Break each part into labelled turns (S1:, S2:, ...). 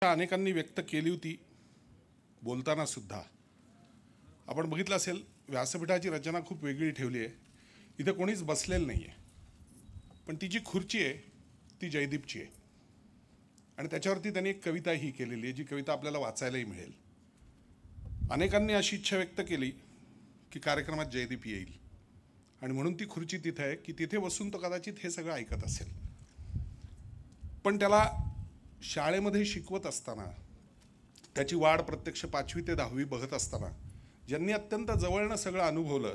S1: अनेकांनी व्यक्त केली होती बोलताना सुद्धा. आपण बघितलं असेल व्यासपीठाची रचना खूप वेगळी ठेवली आहे. इथे कोणीच बसलेलं नाही आहे, पण ती जी खुर्ची आहे ती जयदीपची आहे आणि त्याच्यावरती त्यांनी एक कविताही केलेली आहे, जी कविता आपल्याला वाचायलाही मिळेल. अनेकांनी अशी इच्छा व्यक्त केली की कार्यक्रमात जयदीप येईल आणि म्हणून ती खुर्ची तिथे आहे की तिथे बसून तो कदाचित हे सगळं ऐकत असेल. पण त्याला शाळेमध्ये शिकवत असताना, त्याची वाढ प्रत्यक्ष 5वी ते 10वी बघत असताना ज्यांनी अत्यंत जवळनं सगळं अनुभवलं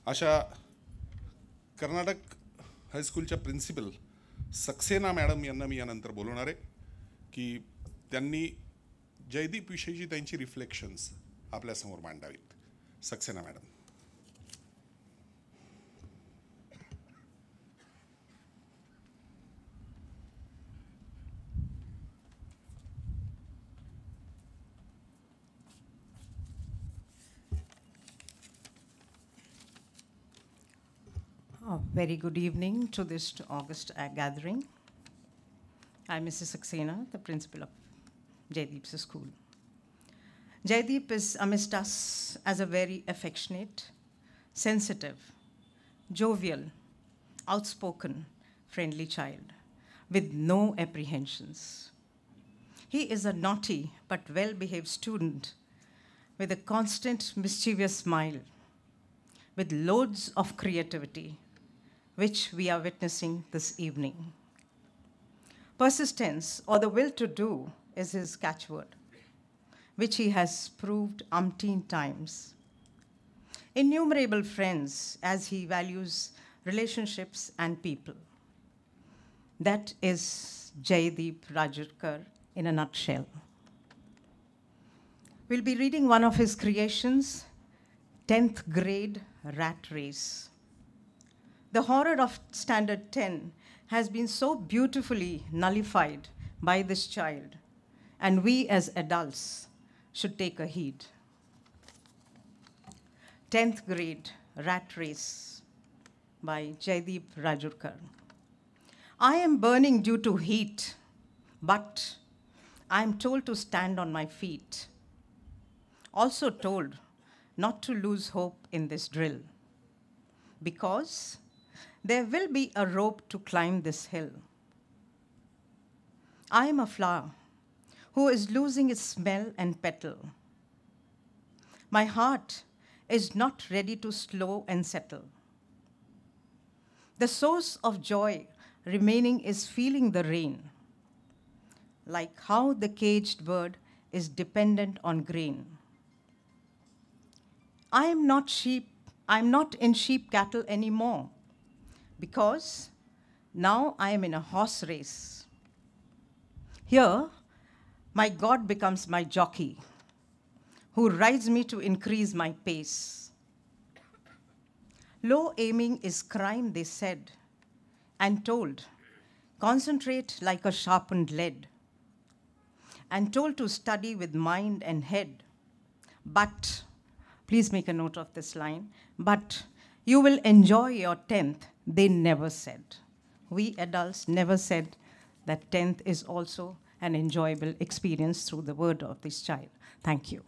S1: अशा कर्नाटक हायस्कूलच्या प्रिन्सिपल सक्सेना मॅडम यांना मी यानंतर बोलवणार आहे की त्यांनी जयदीपविषयीची त्यांची रिफ्लेक्शन्स आपल्यासमोर मांडावीत. Saxena madam.
S2: Very good evening to this August gathering. I'm Mrs. Saxena, the principal of Jaydeep's school. Jaydeep is amidst us as a very affectionate, sensitive, jovial, outspoken, friendly child with no apprehensions. He is a naughty but well-behaved student with a constant mischievous smile, with loads of creativity, which we are witnessing this evening. Persistence, or the will to do, is his catchword, which he has proved umpteen times. Innumerable friends, as he values relationships and people. That is Jaydeep Rajurkar in a nutshell. We'll be reading one of his creations, 10th grade rat race. The horror of standard 10 has been so beautifully nullified by this child, and we as adults should take a heed. 10th grade rat race by Jaydeep Rajurkar. I am burning due to heat, but I am told to stand on my feet. Also told not to lose hope in this drill, because there will be a rope to climb this hill. I am a flower who is losing its smell and petal. My heart is not ready to slow and settle. The source of joy remaining is feeling the rain, like how the caged bird is dependent on grain. I am not in sheep cattle anymore, because now I am in a horse race. Here, my God becomes my jockey, who rides me to increase my pace. Low aiming is crime, they said, and told, concentrate like a sharpened lead, and told to study with mind and head. But, please make a note of this line, but you will enjoy your 10th, they never said. We adults never said that 10th is also an enjoyable experience through the word of this child. Thank you.